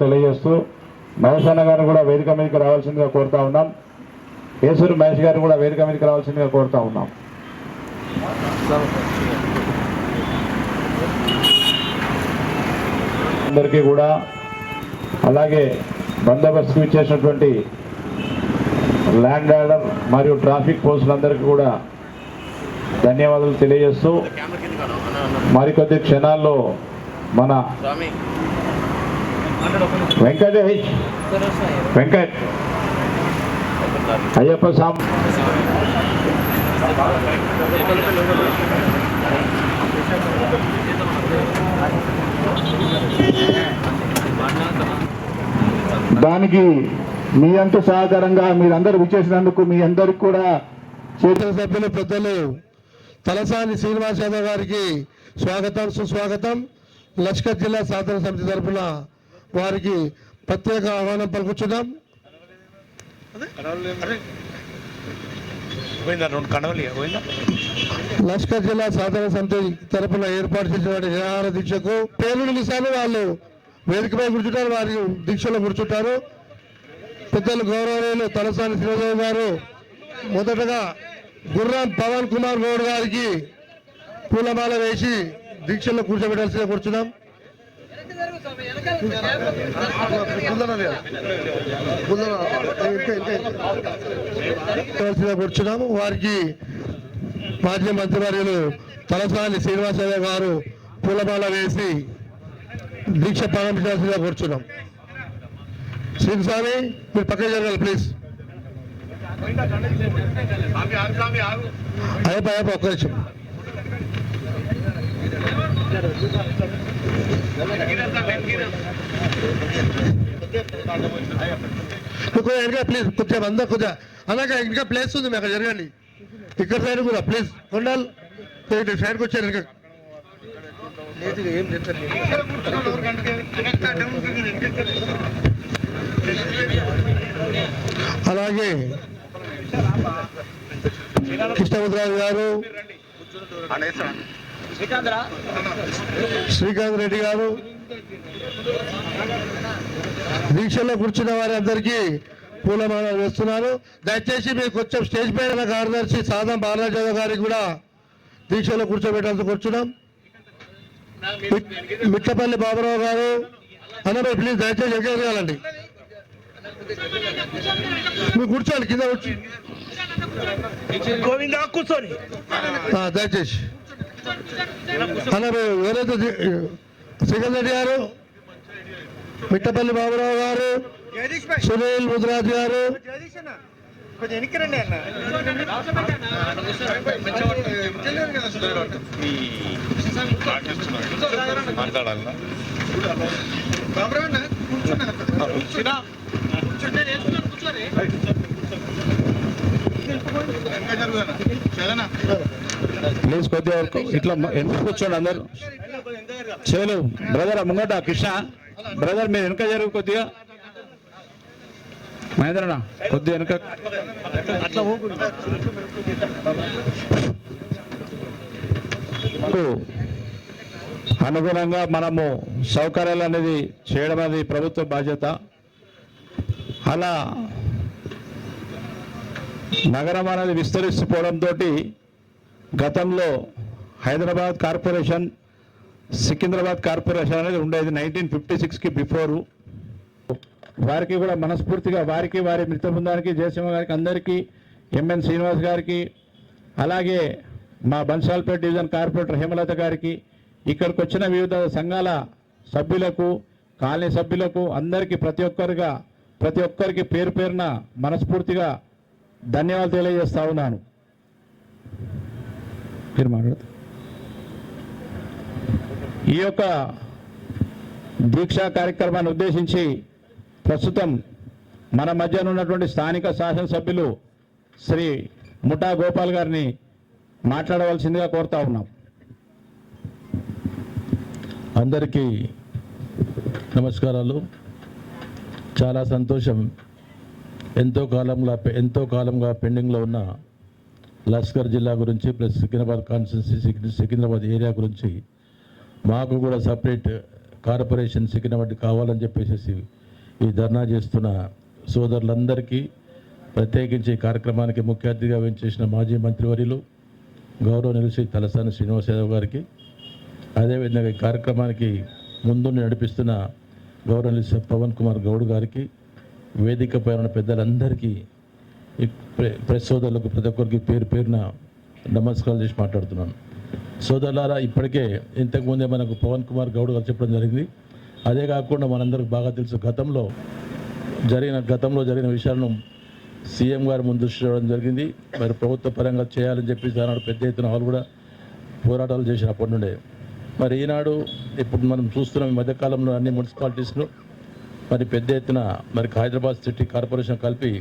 తెలియజేస్తూ మహేష్ అన్న గారిని కూడా వేదిక మీదకి రావాల్సిందిగా కోరుతా ఉన్నాం. కేసూరి మహేష్ గారిని కూడా వేదిక మీదకి రావాల్సిందిగా కోరుతా ఉన్నాం. అందరికీ కూడా అలాగే బందోబస్తుకు ఇచ్చేసినటువంటి ల్యాండ్ ఆర్డర్ మరియు ట్రాఫిక్ పోస్టులందరికీ కూడా ధన్యవాదాలు తెలియజేస్తూ మరికొద్ది క్షణాల్లో మన వెంకట్ అయ్యప్ప స్వామి దానికి మీ అంత సహకారంగా మీరందరూ విచ్చేసినందుకు మీ అందరికి కూడా చేతుల సభ్యులు పెద్దలు తలసాని శ్రీనివాస్ యాదవ్ గారికి స్వాగతం సుస్వాగతం. లష్కర్ జిల్లా సాధన సమితి తరఫున వారికి ప్రత్యేక ఆహ్వానం పలుకుతున్నాం. లష్కర్ జిల్లా సాధన సమితి తరఫున ఏర్పాటు చేసినటువంటి నిరాహార దీక్షకు పేరు నిమిషాలు వాళ్ళు వేదికపై కూర్చుంటారు, వారి దీక్షలో కూర్చుంటారు. పెద్దలు గౌరవనీయులు తలసాని శ్రీనివాసరావు గారు మొదటగా గుర్రం పవన్ కుమార్ గౌడ్ గారికి పూలమాల వేసి దీక్షలో కూర్చోబెట్టాల్సిందిగా కూర్చున్నాం. కూర్చున్నాము. వారికి మాజీ మంత్రివర్యులు తలసాని శ్రీనివాసరావు గారు పూలమాల వేసి దీక్ష ప్రారంభించాల్సిందిగా కూర్చున్నాం. శ్రీస్వామి మీరు పక్కన జరగాలి ప్లీజ్. అయ్యప్ప ఒక్క నిమిషం. వెనక ప్లీజ్ కొద్దిగా అందరు కొద్దిగా అలాగే ఇంకా ప్లేస్ ఉంది మీకు జరగండి. ఇక్కడ సైడ్ కూడా ప్లీజ్ కొండాలి సైడ్కి వచ్చారు వెనక. అలాగే కృష్ణముద్రాజు గారు, శ్రీకాంత్ రెడ్డి గారు, దీక్షలో కూర్చున్న వారి అందరికీ పూలమాలలు వేస్తున్నారు. దయచేసి మీరు కొంచెం స్టేజ్ పైన కార్యదర్శి సాధం బాలరాజు గారికి కూడా దీక్షలో కూర్చోబెట్టాల్సి కూర్చున్నాం. మిట్టపల్లి బాబురావు గారు అన్నపై ప్లీజ్ దయచేసి ఎగరగాలండి. మీరు కూర్చోండి కింద వచ్చి కూర్చొని దయచేసి అన్నపై ఎవరైతే శ్రీకాంత్ రెడ్డి గారు, మిట్టపల్లి బాబురావు గారు, సునీల్ ముద్రాజ్ గారు, ప్లీజ్ కొద్దిగా ఇట్లా వెనక కూర్చోండి అందరు. చేలు బ్రదర్ ముంగట కృష్ణ బ్రదర్ మీరు వెనక జరుగు కొద్దిగా. మహేంద్రనా కొద్దిగా వెనక. అనుగుణంగా మనము సౌకర్యాలు అనేది చేయడం అనేది ప్రభుత్వ బాధ్యత. అలా నగరం అనేది విస్తరిస్తుపోవడంతో గతంలో హైదరాబాద్ కార్పొరేషన్, సికింద్రాబాద్ కార్పొరేషన్ అనేది ఉండేది 1956కి బిఫోరు. వారికి కూడా మనస్ఫూర్తిగా వారికి, వారి మిత్ర బృందానికి, జయసింహ గారికి, అందరికీ, ఎంఎన్ శ్రీనివాస్ గారికి, అలాగే మా బన్సాల్పేట డివిజన్ కార్పొరేటర్ హేమలత గారికి, ఇక్కడికి వచ్చిన వివిధ సంఘాల సభ్యులకు, కాలనీ సభ్యులకు అందరికీ ప్రతి ఒక్కరికి పేరు పేరున మనస్ఫూర్తిగా ధన్యవాదాలు తెలియజేస్తా ఉన్నాను. ఈ యొక్క దీక్షా కార్యక్రమాన్ని ఉద్దేశించి ప్రస్తుతం మన మధ్యన ఉన్నటువంటి స్థానిక శాసనసభ్యులు శ్రీ ముఠా గోపాల్ గారిని మాట్లాడవలసిందిగా కోరుతా ఉన్నాం. అందరికీ నమస్కారాలు. చాలా సంతోషం. ఎంతో కాలంగా పెండింగ్లో ఉన్న లష్కర్ జిల్లా గురించి plus Secunderabad constituency, Secunderabad area గురించి మాకు కూడా సపరేట్ కార్పొరేషన్ సికింద్రాబాద్ కావాలని చెప్పేసి ఈ ధర్నా చేస్తున్న సోదరులందరికీ, ప్రత్యేకించి ఈ కార్యక్రమానికి ముఖ్య అతిథిగా వేయించేసిన మాజీ మంత్రివర్యులు గౌరవనీయులు శ్రీ తలసాని శ్రీనివాస్ యాదవ్ గారికి, అదేవిధంగా ఈ కార్యక్రమానికి ముందుండి నడిపిస్తున్న గౌరవనీయులు శ్రీ పవన్ కుమార్ గౌడ్ గారికి, వేదికపై ఉన్న పెద్దలందరికీ, ఈ ప్రెస్ సోదరులకు ప్రతి ఒక్కరికి పేరు పేరున నమస్కారాలు చేసి మాట్లాడుతున్నాను. సోదరులారా, ఇప్పటికే ఇంతకుముందే మనకు పవన్ కుమార్ గౌడ్ గారు చెప్పడం జరిగింది. అదే కాకుండా మనందరికి బాగా తెలుసు, గతంలో జరిగిన విషయాలను సీఎం గారు ముందు దృష్టి రావడం జరిగింది. మరి ప్రభుత్వ పరంగా చేయాలని చెప్పి దానాడు పెద్ద ఎత్తున వాళ్ళు కూడా పోరాటాలు చేసిన అప్పటి నుండే. మరి ఈనాడు ఇప్పుడు మనం చూస్తున్నాం, ఈ మధ్యకాలంలో అన్ని మున్సిపాలిటీస్ను మరి పెద్ద ఎత్తున మరి హైదరాబాద్ సిటీ కార్పొరేషన్ కలిపి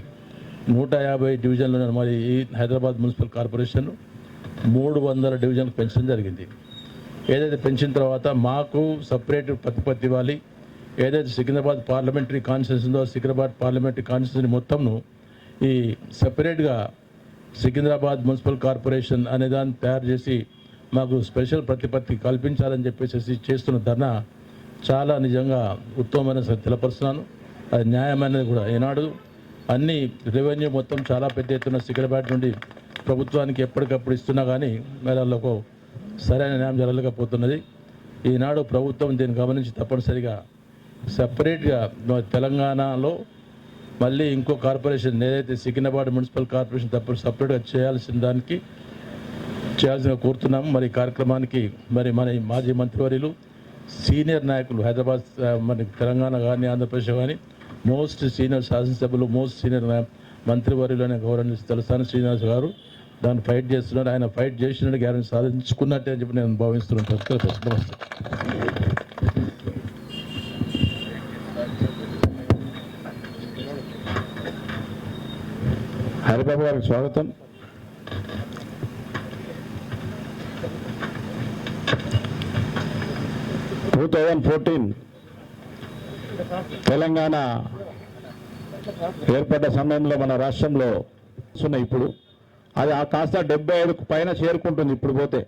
150 డివిజన్లు మరి ఈ హైదరాబాద్ మున్సిపల్ కార్పొరేషన్ 300 డివిజన్లకు పెంచడం జరిగింది. ఏదైతే పెంచిన తర్వాత మాకు సపరేట్ ప్రతిపత్తి ఇవ్వాలి. ఏదైతే సికింద్రాబాద్ పార్లమెంటరీ కాన్స్టిట్యూన్సీ ఉందో సికింద్రాబాద్ పార్లమెంటరీ కాన్స్టిట్యూన్సీ మొత్తంను ఈ సపరేట్గా సికింద్రాబాద్ మున్సిపల్ కార్పొరేషన్ అనే దాన్ని తయారు చేసి మాకు స్పెషల్ ప్రతిపత్తి కల్పించాలని చెప్పేసి చేస్తున్న ధర్నా చాలా నిజంగా ఉత్తమమైన తెలపరుస్తున్నాను. అది న్యాయమైనది కూడా. ఈనాడు అన్ని రెవెన్యూ మొత్తం చాలా పెద్ద ఎత్తున సికింద్రాబాద్ నుండి ప్రభుత్వానికి ఎప్పటికప్పుడు ఇస్తున్నా కానీ మరి వాళ్ళకు సరైన న్యాయం జరగలేకపోతున్నది. ఈనాడు ప్రభుత్వం దీన్ని గమనించి తప్పనిసరిగా సపరేట్గా తెలంగాణలో మళ్ళీ ఇంకో కార్పొరేషన్ ఏదైతే సికింద్రాబాద్ మున్సిపల్ కార్పొరేషన్ సపరేట్గా చేయాల్సిన కోరుతున్నాము. మరి ఈ కార్యక్రమానికి మరి మన మాజీ మంత్రివర్యులు, సీనియర్ నాయకులు, హైదరాబాద్ మరి తెలంగాణ కానీ ఆంధ్రప్రదేశ్ కానీ మోస్ట్ సీనియర్ శాసనసభ్యులు, మోస్ట్ సీనియర్ మంత్రివర్యులు అనే గౌరవనీయులు తలసాని శ్రీనివాస్ గారు దాన్ని ఫైట్ చేస్తున్నారు. ఆయన ఫైట్ చేసినట్టు గ్యారెంటీ సాధించుకున్నట్టే అని చెప్పి నేను భావిస్తున్నాను. నమస్తే. హరిబాబు గారికి స్వాగతం. తెలంగాణ ఏర్పడ్డ సమయంలో మన రాష్ట్రంలో ఇప్పుడు అది కాస్త 75 పైన చేరుకుంటుంది ఇప్పుడు పోతే.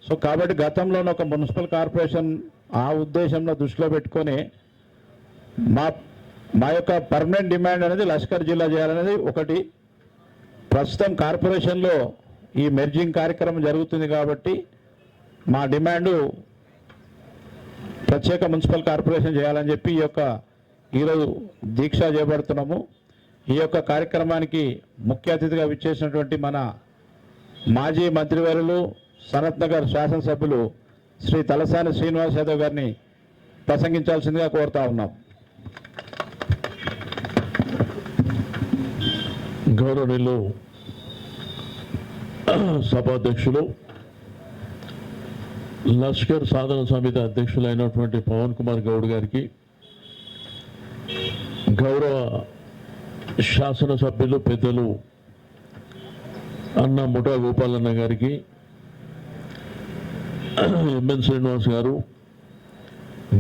సో కాబట్టి గతంలోనే ఒక మున్సిపల్ కార్పొరేషన్ ఆ ఉద్దేశంలో దృష్టిలో పెట్టుకొని మా యొక్క పర్మనెంట్ డిమాండ్ అనేది లష్కర్ జిల్లా చేయాలనేది ఒకటి. ప్రస్తుతం కార్పొరేషన్లో ఈ మెర్జింగ్ కార్యక్రమం జరుగుతుంది కాబట్టి మా డిమాండు ప్రత్యేక మున్సిపల్ కార్పొరేషన్ చేయాలని చెప్పి ఈరోజు దీక్ష చేపడుతున్నాము. ఈ యొక్క కార్యక్రమానికి ముఖ్య అతిథిగా విచ్చేసినటువంటి మన మాజీ మంత్రివర్యులు, సనత్ నగర్ శాసనసభ్యులు శ్రీ తలసాని శ్రీనివాస్ యాదవ్ గారిని ప్రసంగించాల్సిందిగా కోరుతా ఉన్నాం. గౌరవనీయులు సభాధ్యక్షులు, లష్కర్ సాధన సమితి అధ్యక్షులైనటువంటి పవన్ కుమార్ గౌడ్ గారికి, గౌరవ శాసనసభ్యులు పెద్దలు అన్న ముఠా గోపాలన్న గారికి, ఎంఎన్ శ్రీనివాస్ గారు,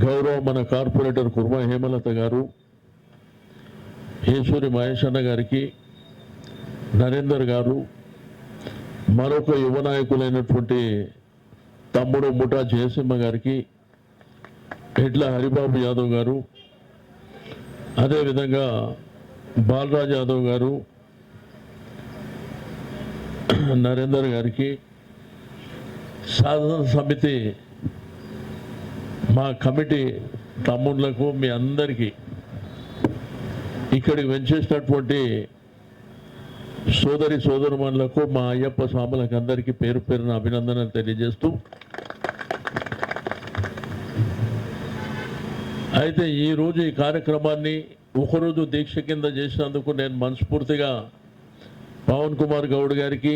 గౌరవ మన కార్పొరేటర్ కుర్మా హేమలత గారు, ఈశ్వరి మహేష్ అన్న గారికి, నరేందర్ గారు, మరొక యువ నాయకులైనటువంటి తమ్ముడు ముఠా జయసింహ గారికి, ఎడ్ల హరిబాబు యాదవ్ గారు, అదేవిధంగా బాలరాజ్ యాదవ్ గారు, నరేందర్ గారికి, సాధన సమితి మా కమిటీ తమ్ముళ్లకు, మీ అందరికీ, ఇక్కడికి వెంచేసినటువంటి సోదరుమణులకు, మా అయ్యప్ప స్వాములకు అందరికీ పేరు పేరున అభినందనలు తెలియజేస్తూ, అయితే ఈరోజు ఈ కార్యక్రమాన్ని ఒకరోజు దీక్ష కింద చేసినందుకు నేను మనస్ఫూర్తిగా పవన్ కుమార్ గౌడ్ గారికి,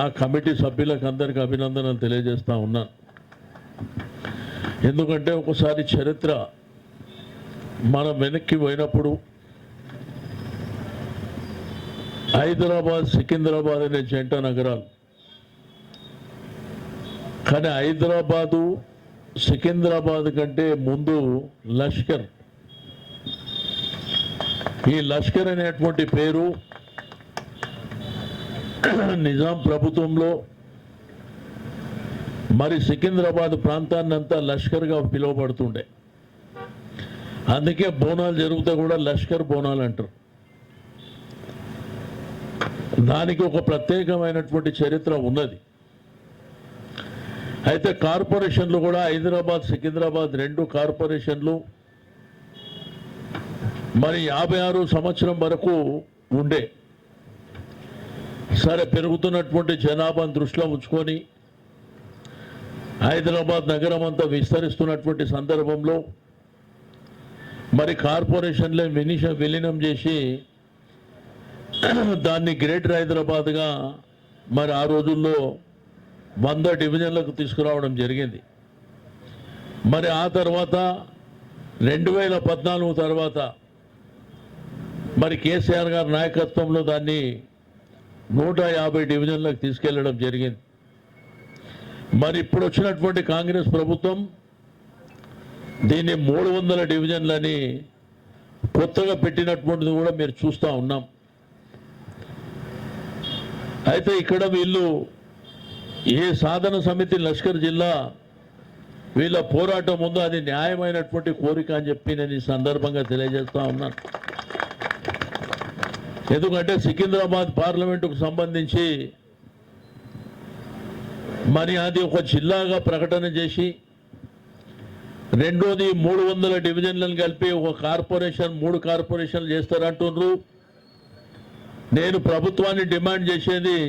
ఆ కమిటీ సభ్యులకు అందరికీ అభినందనలు తెలియజేస్తూ ఉన్నాను. ఎందుకంటే ఒకసారి చరిత్ర మనం వెనక్కి పోయినప్పుడు హైదరాబాద్, సికింద్రాబాద్ అనే జంట నగరాలు, కానీ హైదరాబాదు సికింద్రాబాద్ కంటే ముందు లష్కర్, ఈ లష్కర్ అనేటువంటి పేరు నిజాం ప్రభుత్వంలో మరి సికింద్రాబాద్ ప్రాంతాన్ని అంతా లష్కర్గా పిలువబడుతుండే. అందుకే బోనాలు జరిగితే కూడా లష్కర్ బోనాలు అంటారు. దానికి ఒక ప్రత్యేకమైనటువంటి చరిత్ర ఉన్నది. అయితే కార్పొరేషన్లు కూడా హైదరాబాద్ సికింద్రాబాద్ 2 కార్పొరేషన్లు మరి 56 సంవత్సరం వరకు ఉండే. సరే, పెరుగుతున్నటువంటి జనాభాను దృష్టిలో ఉంచుకొని హైదరాబాద్ నగరం అంతా విస్తరిస్తున్నటువంటి సందర్భంలో మరి కార్పొరేషన్లే విలీనం చేసి దాన్ని గ్రేటర్ హైదరాబాద్గా మరి ఆ రోజుల్లో 100 డివిజన్లకు తీసుకురావడం జరిగింది. మరి ఆ తర్వాత 2014 తర్వాత మరి కేసీఆర్ గారి నాయకత్వంలో దాన్ని 150 డివిజన్లకు తీసుకెళ్లడం జరిగింది. మరి ఇప్పుడు వచ్చినటువంటి కాంగ్రెస్ ప్రభుత్వం దీన్ని 300 డివిజన్లని కొత్తగా పెట్టినటువంటిది కూడా మీరు చూస్తూ ఉన్నాం. అయితే ఇక్కడ వీళ్ళు ఏ సాధన సమితి లష్కర్ జిల్లా వీళ్ళ పోరాటం ఉందో అది న్యాయమైనటువంటి కోరిక అని చెప్పి నేను ఈ సందర్భంగా తెలియజేస్తా ఉన్నాను. ఎందుకంటే సికింద్రాబాద్ పార్లమెంటుకు సంబంధించి మరి అది ఒక జిల్లాగా ప్రకటన చేసి, రెండోది 300 డివిజన్లను కలిపి ఒక కార్పొరేషన్ 3 కార్పొరేషన్లు చేస్తారంటున్నారు. నేను ప్రభుత్వాన్ని డిమాండ్ చేసేది,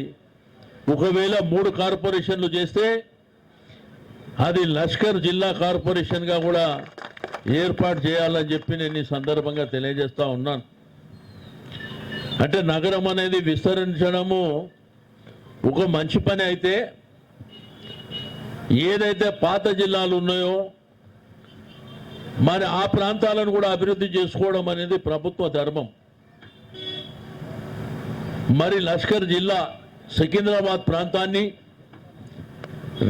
ఒకవేళ 3 కార్పొరేషన్లు చేస్తే అది లష్కర్ జిల్లా కార్పొరేషన్గా కూడా ఏర్పాటు చేయాలని చెప్పి నేను ఈ సందర్భంగా తెలియజేస్తా ఉన్నాను. అంటే నగరం అనేది విస్తరించడము ఒక మంచి పని అయితే, ఏదైతే పాత జిల్లాలు ఉన్నాయో మరి ఆ ప్రాంతాలను కూడా అభివృద్ధి చేసుకోవడం అనేది ప్రభుత్వ ధర్మం. మరి లష్కర్ జిల్లా సికింద్రాబాద్ ప్రాంతాన్ని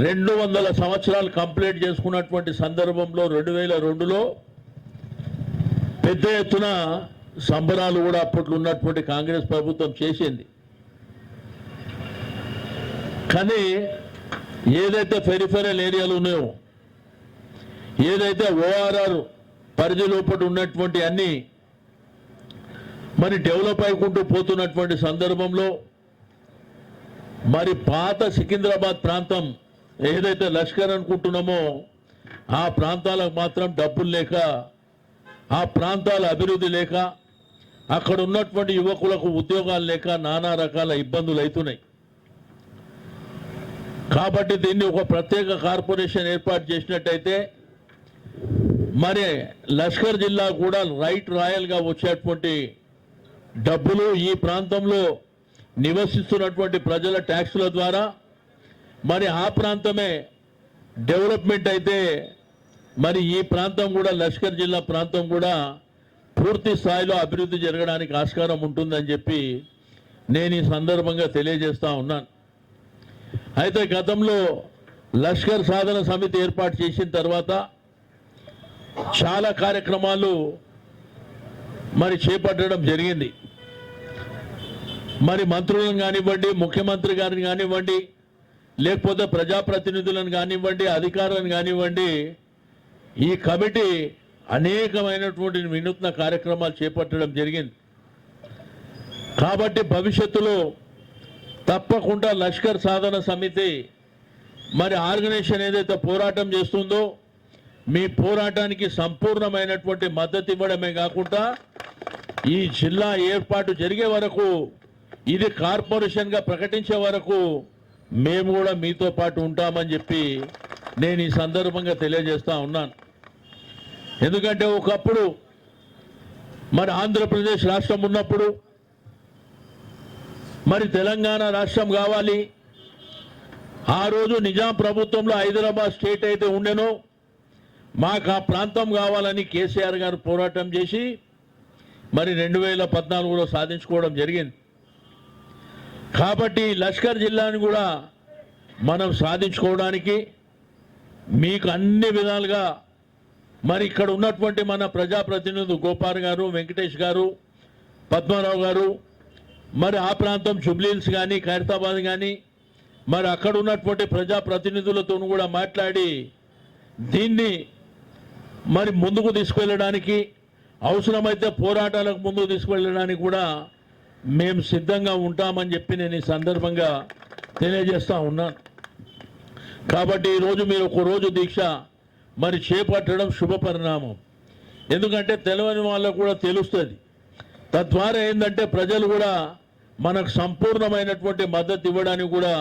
200 సంవత్సరాలు కంప్లీట్ చేసుకున్నటువంటి సందర్భంలో 2002లో పెద్ద ఎత్తున సంబరాలు కూడా అప్పట్లో ఉన్నటువంటి కాంగ్రెస్ ప్రభుత్వం చేసింది. కానీ ఏదైతే పెరిఫెరల్ ఏరియాలు ఉన్నాయో, ఏదైతే ORR పరిధి లోపల ఉన్నటువంటి అన్ని మరి డెవలప్ అయికుంటూ పోతున్నటువంటి సందర్భంలో మరి పాత సికింద్రాబాద్ ప్రాంతం ఏదైతే లష్కర్ అనుకుంటున్నామో ఆ ప్రాంతాలకు మాత్రం డబ్బులు లేక, ఆ ప్రాంతాల అభివృద్ధి లేక, అక్కడ ఉన్నటువంటి యువకులకు ఉద్యోగాలు లేక నానా రకాల ఇబ్బందులు అవుతున్నాయి. కాబట్టి దీన్ని ఒక ప్రత్యేక కార్పొరేషన్ ఏర్పాటు చేసినట్టయితే మరి లష్కర్ జిల్లా కూడా రైట్ రాయల్గా వచ్చేటువంటి డబ్బులు ఈ ప్రాంతంలో నివసిస్తున్నటువంటి ప్రజల ట్యాక్సుల ద్వారా మరి ఆ ప్రాంతమే డెవలప్మెంట్ అయితే మరి ఈ ప్రాంతం కూడా లష్కర్ జిల్లా ప్రాంతం కూడా పూర్తి స్థాయిలో అభివృద్ధి జరగడానికి ఆస్కారం ఉంటుందని చెప్పి నేను ఈ సందర్భంగా తెలియజేస్తా ఉన్నాను. అయితే గతంలో లష్కర్ సాధన సమితి ఏర్పాటు చేసిన తర్వాత చాలా కార్యక్రమాలు మరి చేపట్టడం జరిగింది. మరి మంత్రులను కానివ్వండి, ముఖ్యమంత్రి గారిని కానివ్వండి, లేకపోతే ప్రజాప్రతినిధులను కానివ్వండి, అధికారులను కానివ్వండి, ఈ కమిటీ అనేకమైనటువంటి వినూత్న కార్యక్రమాలు చేపట్టడం జరిగింది. కాబట్టి భవిష్యత్తులో తప్పకుండా లష్కర్ సాధన సమితి మరి ఆర్గనైజేషన్ ఏదైతే పోరాటం చేస్తుందో మీ పోరాటానికి సంపూర్ణమైనటువంటి మద్దతు ఇవ్వడమే కాకుండా ఈ జిల్లా ఏర్పాటు జరిగే వరకు, ఇది కార్పొరేషన్గా ప్రకటించే వరకు మేము కూడా మీతో పాటు ఉంటామని చెప్పి నేను ఈ సందర్భంగా తెలియజేస్తా ఉన్నాను. ఎందుకంటే ఒకప్పుడు మరి ఆంధ్రప్రదేశ్ రాష్ట్రం ఉన్నప్పుడు మరి తెలంగాణ రాష్ట్రం కావాలి, ఆ రోజు నిజాం ప్రభుత్వంలో హైదరాబాద్ స్టేట్ అయితే ఉండెనో మాకు ఆ ప్రాంతం కావాలని కేసీఆర్ గారు పోరాటం చేసి మరి 2014లో సాధించుకోవడం జరిగింది. కాబట్టి లష్కర్ జిల్లాని కూడా మనం సాధించుకోవడానికి మీకు అన్ని విధాలుగా మరి ఇక్కడ ఉన్నటువంటి మన ప్రజాప్రతినిధులు గోపాల్ గారు, వెంకటేష్ గారు, పద్మారావు గారు, మరి ఆ ప్రాంతం జుబ్లీహిల్స్ కానీ ఖైరతాబాద్ కానీ మరి అక్కడ ఉన్నటువంటి ప్రజాప్రతినిధులతో కూడా మాట్లాడి దీన్ని మరి ముందుకు తీసుకెళ్ళడానికి అవసరమైతే పోరాటాలకు ముందుకు తీసుకువెళ్ళడానికి కూడా మేము సిద్ధంగా ఉంటామని చెప్పి నేను ఈ సందర్భంగా తెలియజేస్తా ఉన్నాను. కాబట్టి ఈరోజు మీరు ఒక రోజు దీక్ష మరి చేపట్టడం శుభ పరిణామం. ఎందుకంటే తెలియని వాళ్ళకు కూడా తెలుస్తుంది. తద్వారా ఏంటంటే ప్రజలు కూడా మనకు సంపూర్ణమైనటువంటి మద్దతు ఇవ్వడానికి కూడా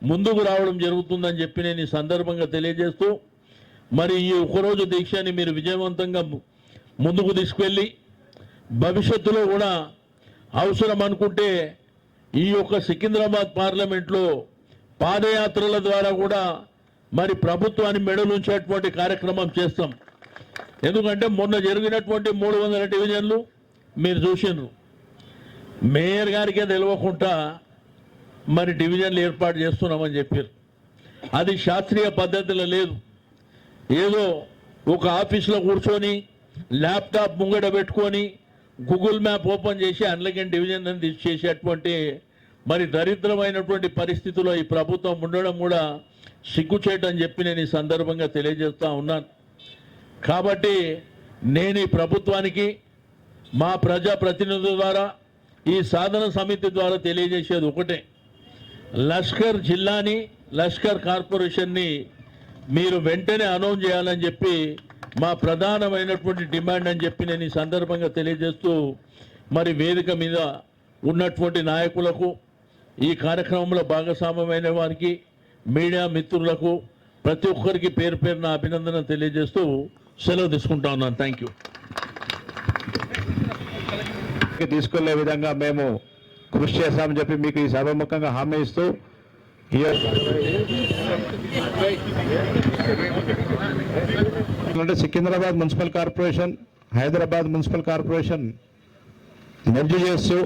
ముందుకు రావడం జరుగుతుందని చెప్పి నేను ఈ సందర్భంగా తెలియజేస్తూ మరి ఈ ఒకరోజు దీక్షని మీరు విజయవంతంగా ముందుకు తీసుకువెళ్ళి భవిష్యత్తులో కూడా అవసరం అనుకుంటే ఈ యొక్క సికింద్రాబాద్ పార్లమెంట్లో పాదయాత్రల ద్వారా కూడా మరి ప్రభుత్వాన్ని మెడలుంచేటువంటి కార్యక్రమం చేస్తాం. ఎందుకంటే మొన్న జరిగినటువంటి 300 డివిజన్లు మీరు చూసినారు. మేయర్ గారికే తెలియకుండా మరి డివిజన్లు ఏర్పాటు చేస్తున్నామని చెప్పారు. అది శాస్త్రీయ పద్ధతిలో లేదు. ఏదో ఒక ఆఫీస్లో కూర్చొని ల్యాప్టాప్ ముంగడ పెట్టుకొని గూగుల్ మ్యాప్ ఓపెన్ చేసి అందులోకి డివిజన్ అని చేసేటువంటి మరి దరిద్రమైనటువంటి పరిస్థితుల్లో ఈ ప్రభుత్వం ఉండడం కూడా సిగ్గుచేటని చెప్పి నేను ఈ సందర్భంగా తెలియజేస్తూ ఉన్నాను. కాబట్టి నేను ఈ ప్రభుత్వానికి మా ప్రజాప్రతినిధుల ద్వారా ఈ సాధన సమితి ద్వారా తెలియజేసేది ఒకటే, లష్కర్ జిల్లాని లష్కర్ కార్పొరేషన్ని మీరు వెంటనే అనౌన్స్ చేయాలని చెప్పి మా ప్రధానమైనటువంటి డిమాండ్ అని చెప్పి నేను ఈ సందర్భంగా తెలియజేస్తూ మరి వేదిక మీద ఉన్నటువంటి నాయకులకు ఈ కార్యక్రమంలో భాగస్వామ్యమైన వారికి మీడియా మిత్రులకు ప్రతి ఒక్కరికి పేరు పేరున అభినందన తెలియజేస్తూ సెలవు తీసుకుంటా ఉన్నాను. Thank you. తీసుకెళ్లే విధంగా మేము కృషి చేస్తామని చెప్పి మీకు ఈ సభాముఖంగా హామీ ఇస్తూ Secunderabad municipal corporation Hyderabad municipal corporation merge చేస్తూ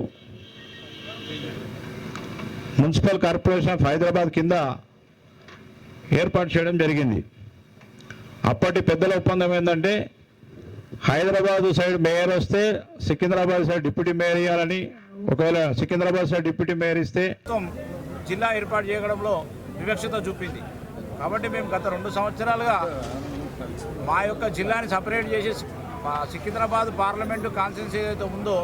మున్సిపల్ కార్పొరేషన్ ఆఫ్ హైదరాబాద్ కింద ఏర్పాటు చేయడం జరిగింది. అప్పటి పెద్దల ఒప్పందం ఏంటంటే హైదరాబాద్ సైడ్ మేయర్ వస్తే సికింద్రాబాద్ సైడ్ డిప్యూటీ మేయర్ ఇవ్వాలని, ఒకవేళ సికింద్రాబాద్ సైడ్ డిప్యూటీ మేయర్ ఇస్తే జిల్లా ఏర్పాటు చేయడంలో వివక్షత చూపింది. కాబట్టి మేము గత 2 సంవత్సరాలుగా మా యొక్క జిల్లాని సపరేట్ చేసి సికింద్రాబాద్ పార్లమెంటు కాన్స్టిట్యున్సీ ఏదైతే ఉందో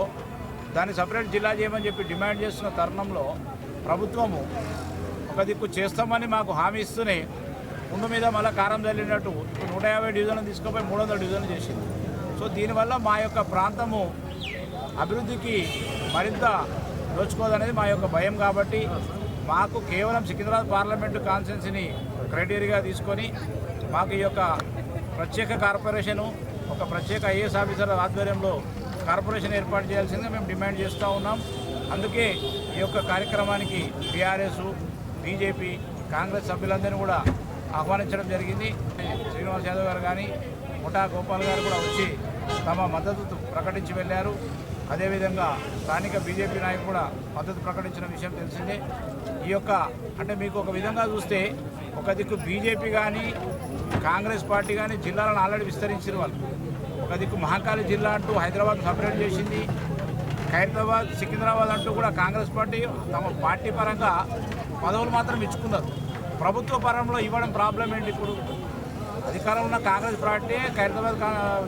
దాన్ని సపరేట్ జిల్లా చేయమని చెప్పి డిమాండ్ చేస్తున్న తరుణంలో ప్రభుత్వము ఒక దిక్కు చేస్తామని మాకు హామీ ఇస్తూనే ముందు మీద మళ్ళీ కారం చల్లినట్టు ఇప్పుడు 150 డివిజన్లు తీసుకుపోయి 300 డివిజన్లు చేసింది. సో దీనివల్ల మా యొక్క ప్రాంతము అభివృద్ధికి మరింత దోచుకోదనేది మా యొక్క భయం. కాబట్టి మాకు కేవలం సికింద్రాబాద్ పార్లమెంటు కాన్స్టిట్యున్సీని క్రైటీరియాగా తీసుకొని మాకు ఈ యొక్క ప్రత్యేక కార్పొరేషను ఒక ప్రత్యేక ఐఏఎస్ ఆఫీసర్ ఆధ్వర్యంలో కార్పొరేషన్ ఏర్పాటు చేయాల్సిందిగా మేము డిమాండ్ చేస్తూ ఉన్నాం. అందుకే ఈ యొక్క కార్యక్రమానికి టీఆర్ఎస్, బీజేపీ, కాంగ్రెస్ సభ్యులందరినీ కూడా ఆహ్వానించడం జరిగింది. శ్రీనివాస్ యాదవ్ గారు కానీ ముఠా గోపాల్ గారు కూడా వచ్చి తమ మద్దతు ప్రకటించి వెళ్ళారు. అదేవిధంగా స్థానిక బీజేపీ నాయకులు కూడా మద్దతు ప్రకటించిన విషయం తెలిసిందే. ఈ యొక్క అంటే మీకు ఒక విధంగా చూస్తే ఒక దిక్కు బీజేపీ కానీ కాంగ్రెస్ పార్టీ కానీ జిల్లాలను ఆల్రెడీ విస్తరించిన వాళ్ళు. ఒక దిక్కు మహంకాళి జిల్లా అంటూ హైదరాబాద్ సపరేట్ చేసింది. ఖైరతాబాద్, సికింద్రాబాద్ అంటూ కూడా కాంగ్రెస్ పార్టీ తమ పార్టీ పరంగా పదవులు మాత్రం ఇచ్చుకున్నారు. ప్రభుత్వ పరంలో ఇవ్వడం ప్రాబ్లం ఏంటి? ఇప్పుడు అధికారంలో ఉన్న కాంగ్రెస్ పార్టీ ఖైరతాబాద్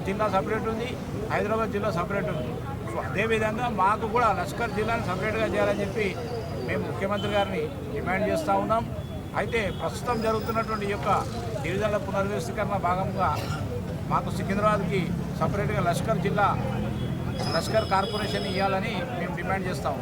జిల్లా సపరేట్ ఉంది, హైదరాబాద్ జిల్లా సపరేట్ ఉంది. సో అదేవిధంగా మాకు కూడా లష్కర్ జిల్లాని సపరేట్గా చేయాలని చెప్పి మేము ముఖ్యమంత్రి గారిని డిమాండ్ చేస్తూ ఉన్నాం. అయితే ప్రస్తుతం జరుగుతున్నటువంటి ఈ యొక్క డివిజన్ల పునర్వ్యవస్థీకరణ భాగంగా మాకు సికింద్రాబాద్కి సపరేట్గా లష్కర్ కార్పొరేషన్ ఇవ్వాలని మేము డిమాండ్ చేస్తాము.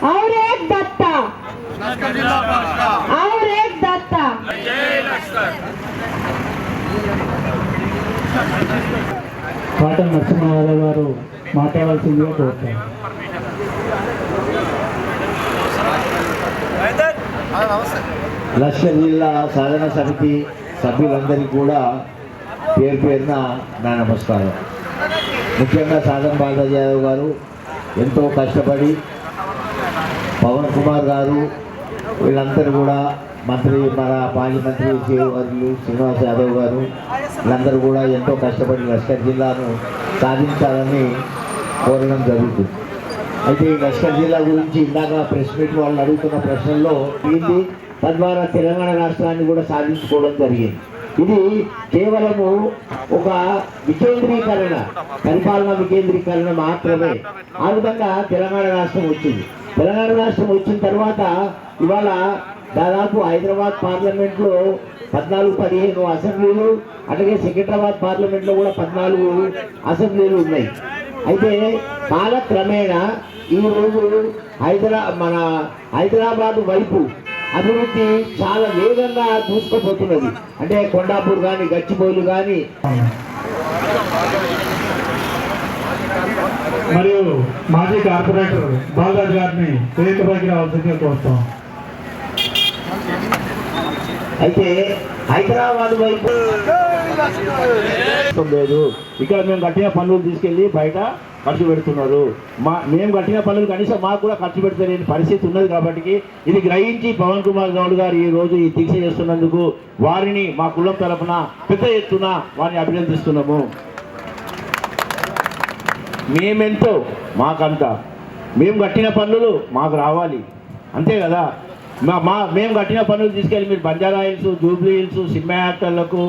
और एक दत्ता और एक दत्ता పాటల నరసింహారావు గారు మాట్లాడాల్సిందిగా కోరుతారు. లష్కర్ జిల్లా సాధన సమితి సభ్యులందరికీ కూడా పేరు పేరున నా నమస్కారం. ముఖ్యంగా సాధన బాలరాజు యాదవ్ గారు, ఎంతో కష్టపడి పవన్ కుమార్ గారు వీళ్ళందరూ కూడా మంత్రి మన మాజీ మంత్రి వర్యులు శ్రీనివాస్ యాదవ్ గారు వీళ్ళందరూ కూడా ఎంతో కష్టపడి లష్కర్ జిల్లాను సాధించాలని కోరడం జరుగుతుంది. అయితే ఈ లష్కర్ జిల్లా గురించి ఇందాక ప్రెస్ మీట్ వాళ్ళు అడుగుతున్న ప్రశ్నల్లో ఇది తద్వారా తెలంగాణ రాష్ట్రాన్ని కూడా సాధించుకోవడం జరిగింది. ఇది కేవలము ఒక వికేంద్రీకరణ, పరిపాలన వికేంద్రీకరణ మాత్రమే. ఆ విధంగా తెలంగాణ రాష్ట్రం వచ్చింది. తెలంగాణ రాష్ట్రం వచ్చిన తర్వాత ఇవాళ దాదాపు హైదరాబాద్ పార్లమెంట్లో 14-15 అసెంబ్లీలు, అట్లాగే సికింద్రాబాద్ పార్లమెంట్లో కూడా 14 అసెంబ్లీలు ఉన్నాయి. అయితే కాలక్రమేణా ఈరోజు మన హైదరాబాద్ వైపు అభివృద్ధి చాలా వేగంగా దూసుకుపోతున్నది. అంటే కొండాపూర్ కానీ, గచ్చిబౌలి కానీ, మరియు మాజీ కార్పొరేటర్ బాలరాజు గారిని వేదికపైకి రావాల్సిందిగా కోరుతాం. అయితే హైదరాబాద్ వైపు లేదు. ఇక్కడ మేము కట్టిన పనులు తీసుకెళ్ళి బయట ఖర్చు పెడుతున్నారు. మేము కట్టిన పనులు కనీసం మాకు కూడా ఖర్చు పెడతలేని పరిస్థితి ఉన్నది. కాబట్టి ఇది గ్రహించి పవన్ కుమార్ గౌడ్ గారు ఈ రోజు ఈ దీక్ష చేస్తున్నందుకు వారిని మా కులం తరఫున పెద్ద ఎత్తున వారిని అభినందిస్తున్నాము. మేమెంతో మాకంత, మేము కట్టిన పనులు మాకు రావాలి, అంతే కదా. మేము కట్టిన పనులు తీసుకెళ్ళి మీరు బంజారా హిల్స్, జూబ్లీ హిల్స్, సినిమా యాక్టర్లకు,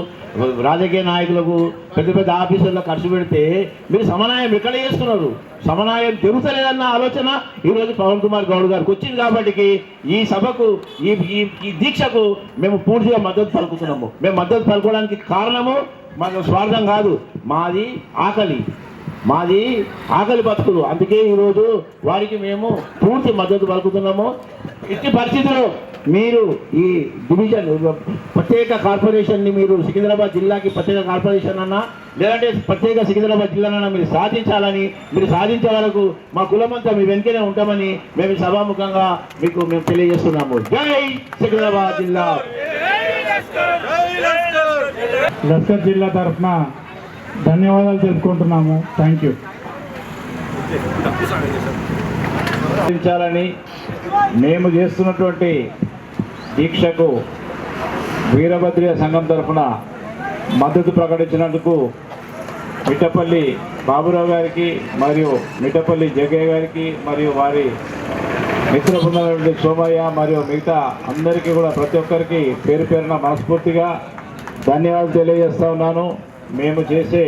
రాజకీయ నాయకులకు, పెద్ద పెద్ద ఆఫీసుల్లో ఖర్చు పెడితే మీరు సమన్వయం ఎక్కడ చేస్తున్నారు? సమన్వయం జరుగుతలేదన్న ఆలోచన ఈరోజు పవన్ కుమార్ గౌడ్ గారికి వచ్చింది. కాబట్టి ఈ సభకు, ఈ దీక్షకు మేము పూర్తిగా మద్దతు పలుకుతున్నాము. మేము మద్దతు పలుకోవడానికి కారణము మాకు స్వార్థం కాదు, మాది ఆకలి బతుకులు. అందుకే ఈరోజు వారికి మేము పూర్తి మద్దతు పలుకుతున్నాము. ఇట్టి పరిస్థితుల్లో మీరు ఈ డివిజన్ ప్రత్యేక కార్పొరేషన్ని మీరు సికింద్రాబాద్ జిల్లాకి ప్రత్యేక కార్పొరేషన్ అన్నా, లేదంటే ప్రత్యేక సికింద్రాబాద్ జిల్లానన్నా మీరు సాధించాలని, మీరు సాధించే వరకు మా కులమంతా మీ వెనుకనే ఉంటామని మేము సభాముఖంగా మేము తెలియజేస్తున్నాము. జై సికింద్రాబాద్ జిల్లా. లష్కర్ జిల్లా తరఫున ధన్యవాదాలు తెలుపుకుంటున్నాము. Thank you. సాధించాలని మేము చేస్తున్నటువంటి దీక్షకు వీరభద్రయ్య సంఘం తరఫున మద్దతు ప్రకటించినందుకు మిట్టపల్లి బాబురావు గారికి మరియు మిట్టపల్లి జగ్గయ్య గారికి మరియు వారి మిత్ర బృందమైనటువంటి సోమయ్య మరియు మిగతా అందరికీ కూడా ప్రతి ఒక్కరికి పేరు పేరున మనస్ఫూర్తిగా ధన్యవాదాలు తెలియజేస్తా ఉన్నాను. మేము చేసే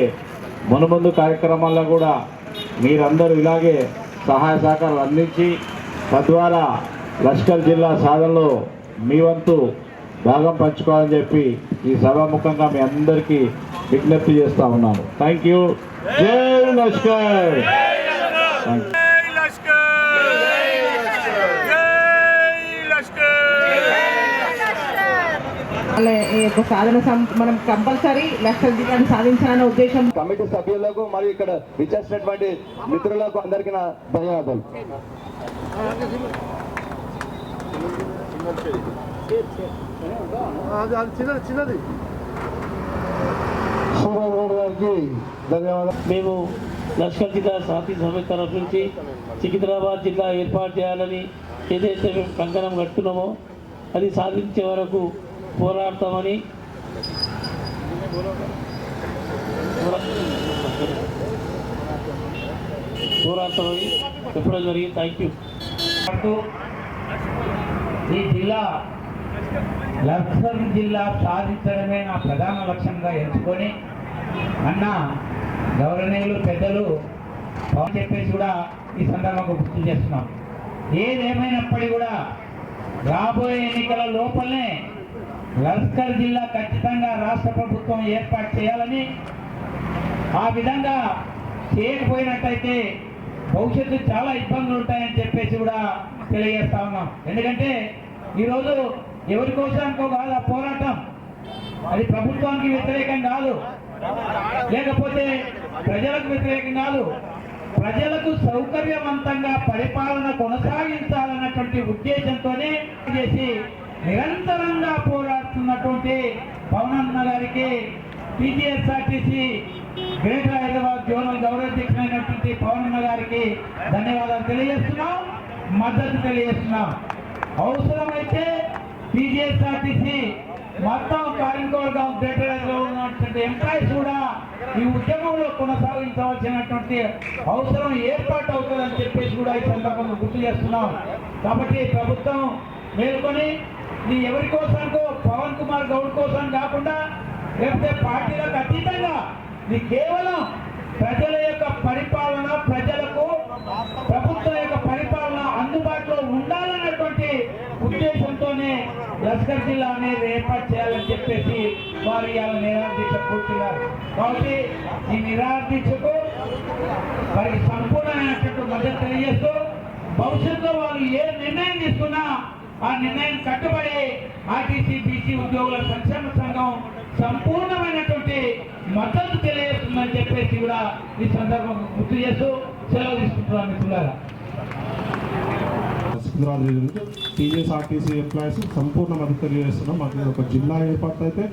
మునుముందు కార్యక్రమాల్లో కూడా మీరందరూ ఇలాగే సహాయ సహకారాలు అందించి తద్వారా లష్కర్ జిల్లా సాధనలో మీ వంతు భాగం పంచుకోవాలని చెప్పి ఈ సభాముఖంగా మీ అందరికీ విజ్ఞప్తి చేస్తూ ఉన్నాను. Thank you. జై లష్కర్. సాధన మనం కంపల్సరీ లష్కర్ జిల్లాను సాధించాలనే ఉద్దేశం. కమిటీ సభ్యులకు మరియు ఇక్కడ విచ్చేసినటువంటి మిత్రులకు అందరికీ నా ధన్యవాదాలు. చిన్నది ధన్యవాదాలు. మేము లష్కర్ జిల్లా సాథీ సభ తరఫు నుంచి సికింద్రాబాద్ జిల్లా ఏర్పాటు చేయాలని ఏదైతే మేము కంకణం కట్టున్నామో అది సాధించే వరకు పోరాడతామని చెప్పడం జరిగింది. Thank you. ఈ జిల్లా లష్కర్ జిల్లా సాధించడమే నా ప్రధాన లక్ష్యంగా ఎంచుకొని అన్న గౌరవనీయులు పెద్దలు పవన్ చెప్పేసి కూడా ఈ సందర్భంగా గుర్తు చేస్తున్నాం. ఏదేమైనప్పటికీ కూడా రాబోయే ఎన్నికల లోపలనే లష్కర్ జిల్లా ఖచ్చితంగా రాష్ట్ర ప్రభుత్వం ఏర్పాటు చేయాలని, ఆ విధంగా చేయకపోయినట్టయితే భవిష్యత్తు చాలా ఇబ్బందులు ఉంటాయని చెప్పేసి కూడా తెలియజేస్తా ఉన్నాం. ఎందుకంటే ఈరోజు ఎవరి కోసానికో కాదు ఆ పోరాటం, అది ప్రభుత్వానికి వ్యతిరేకం కాదు, లేకపోతే ప్రజలకు వ్యతిరేకం కాదు. ప్రజలకు సౌకర్యవంతంగా పరిపాలన కొనసాగించాలన్నటువంటి ఉద్దేశంతోనే చేసి నిరంతరంగా పోరాడుతున్నటువంటి పవనన్న గారికి టీజీఎస్ఆర్టీసీ గ్రేటర్ హైదరాబాద్ జోనల్ గౌరవాధ్యక్షులైనటువంటి పవనన్న గారికి ధన్యవాదాలు తెలియజేస్తున్నాం, మద్దతు తెలియజేస్తున్నాం. అవసరమైతే టీజీఎస్ఆర్టీసీ మొత్తం కార్మికవర్గం గ్రేటర్ హైదరాబాద్ ఉన్నటువంటి ఎంప్లాయీస్ కూడా ఈ ఉద్యమంలో కొనసాగించవలసినటువంటి అవసరం ఏర్పాటు అవుతుందని చెప్పేసి కూడా ఈ సందర్భంగా గుర్తు చేస్తున్నాం. కాబట్టి ప్రభుత్వం మేల్కొని ఇది ఎవరి కోసానికో పవన్ కుమార్ గౌడ్ కోసం కాకుండా లేకపోతే పార్టీలకు అతీతంగా ఇది కేవలం ప్రజల యొక్క పరిపాలన, ప్రజలకు ప్రభుత్వం యొక్క పరిపాలన అందుబాటులో ఉండాలన్నటువంటి ఉద్దేశంతోనే లష్కర్ జిల్లా అనేది ఏర్పాటు చేయాలని చెప్పేసి వారు ఇవాళ నిరాదీక్ష కూర్చున్నారు. కాబట్టి ఈ నిరాదీక్షకు వారికి సంపూర్ణమైనటువంటి మద్దతు తెలియజేస్తూ భవిష్యత్తులో వాళ్ళు ఏ నిర్ణయం తీసుకున్నా ఆ నిర్ణయం కట్టుబడి ఆర్టీసీ బీసీ ఉద్యోగుల సంక్షేమ సంఘం సంపూర్ణమైనటువంటి మద్దతు తెలియజేస్తుందని చెప్పేసి కూడా ఈ సందర్భంగా గుర్తు చేస్తూ సెలవు తీసుకుంటున్నాను మిత్రులారా. టీజీఎస్ఆర్టీసీ ఎంప్లాయీస్ సంపూర్ణ మద్దతు తెలియజేస్తున్నాం. మాకు ఒక జిల్లా ఏర్పాటు అయితే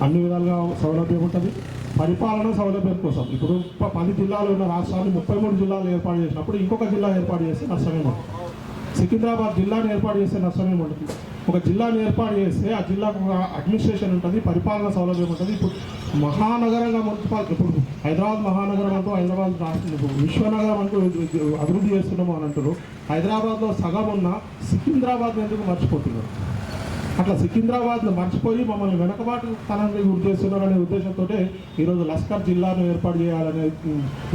అన్ని విధాలుగా సౌలభ్యం ఉంటుంది. పరిపాలన సౌలభ్యం కోసం ఇప్పుడు 10 జిల్లాలు ఉన్న రాష్ట్రాన్ని 33 జిల్లాలు ఏర్పాటు చేసినప్పుడు ఇంకొక జిల్లా ఏర్పాటు చేస్తే నష్టమేముంటుంది. సికింద్రాబాద్ జిల్లాని ఏర్పాటు చేస్తే నష్టమేముంటుంది. ఒక జిల్లాని ఏర్పాటు చేస్తే ఆ జిల్లాకు ఒక అడ్మినిస్ట్రేషన్ ఉంటుంది, పరిపాలన సౌలభ్యం ఉంటుంది. ఇప్పుడు మహానగరంగా మున్సిపాలిటీ ఇప్పుడు హైదరాబాద్ మహానగరం అంటూ హైదరాబాద్ రాష్ట్రం విశ్వనగరం అంటూ అభివృద్ధి చేస్తున్నాము అని అంటారు. హైదరాబాద్లో సగం ఉన్న సికింద్రాబాద్ ఎందుకు మర్చిపోతున్నారు? అట్లా సికింద్రాబాద్ను మర్చిపోయి మమ్మల్ని వెనకబాటు స్థానాన్ని గురి చేస్తున్నారనే ఉద్దేశంతో ఈరోజు లష్కర్ జిల్లాను ఏర్పాటు చేయాలనే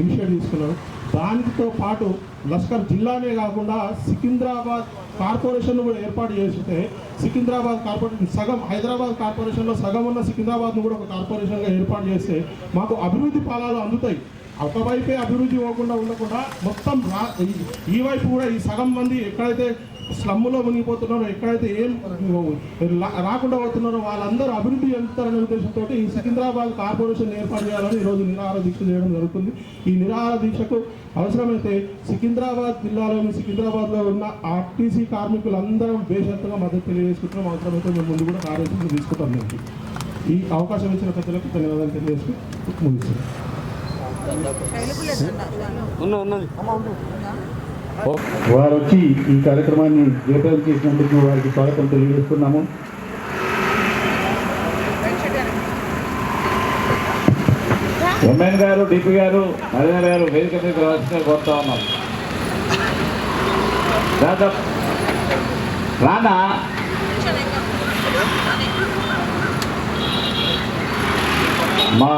ఇనిషియేటివ్ తీసుకున్నారు. దానితో పాటు లష్కర్ జిల్లానే కాకుండా సికింద్రాబాద్ కార్పొరేషన్ కూడా ఏర్పాటు చేస్తే సికింద్రాబాద్ కార్పొరేషన్ సగం హైదరాబాద్ కార్పొరేషన్లో సగం ఉన్న సికింద్రాబాద్ను కూడా ఒక కార్పొరేషన్గా ఏర్పాటు చేస్తే మాకు అభివృద్ధి ఫలాలు అందుతాయి. ఒకవైపే అభివృద్ధి పోకుండా ఉండకుండా మొత్తం ఈ వైపు కూడా ఈ సగం మంది ఎక్కడైతే స్లమ్ములో మునిగిపోతున్నారో, ఎక్కడైతే ఏం రాకుండా పోతున్నారో వాళ్ళందరూ అభివృద్ధి చెందుతారనే ఉద్దేశంతో ఈ సికింద్రాబాద్ కార్పొరేషన్ ఏర్పాటు చేయాలని ఈరోజు నిరాహార దీక్ష చేయడం జరుగుతుంది. ఈ నిరాహార దీక్షకు అవసరమైతే సికింద్రాబాద్ జిల్లాలోని సికింద్రాబాద్లో ఉన్న ఆర్టీసీ కార్మికులందరం బేషరతుగా మద్దతు తెలియజేసుకుంటున్నాం. అవసరమైతే మేము ముందు కూడా కార్యక్రమం తీసుకుంటాం. మీకు ఈ అవకాశం ఇచ్చిన పెద్దలకు ధన్యవాదాలు తెలియజేస్తూ ముగిస్తున్నాం. వారు వచ్చి ఈ కార్యక్రమాన్ని జయప్రదం చేసినందుకు వారికి స్వాగతం తెలియజేస్తున్నాము. ఎంఎన్ గారు, డిపి గారు, నరేంద్ర గారు వేదిక మీద రావాల్సిన కోరుతా ఉన్నాం. రానా మా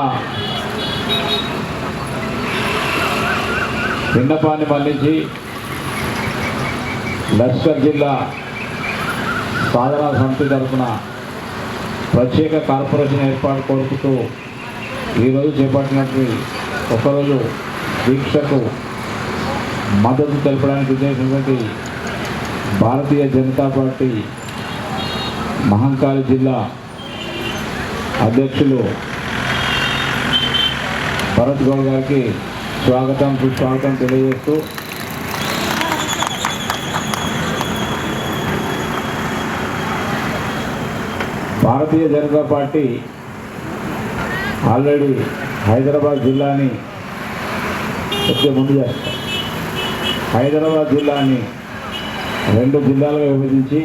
విన్నపాన్ని మన్నించి లష్కర్ జిల్లా సాధనా సమితి తరఫున ప్రత్యేక కార్పొరేషన్ ఏర్పాటు కోరుతూ ఈరోజు చేపట్టినట్టు ఒకరోజు దీక్షకు మద్దతు తెలపడానికి ఉద్దేశించినటువంటి భారతీయ జనతా పార్టీ మహంకాళి జిల్లా అధ్యక్షులు భరత్ గౌడ్ గారికి స్వాగతం తెలియజేస్తూ భారతీయ జనతా పార్టీ ఆల్రెడీ హైదరాబాద్ జిల్లాని వచ్చే ముందు చేస్తారు. హైదరాబాద్ జిల్లాని 2 జిల్లాలుగా విభజించి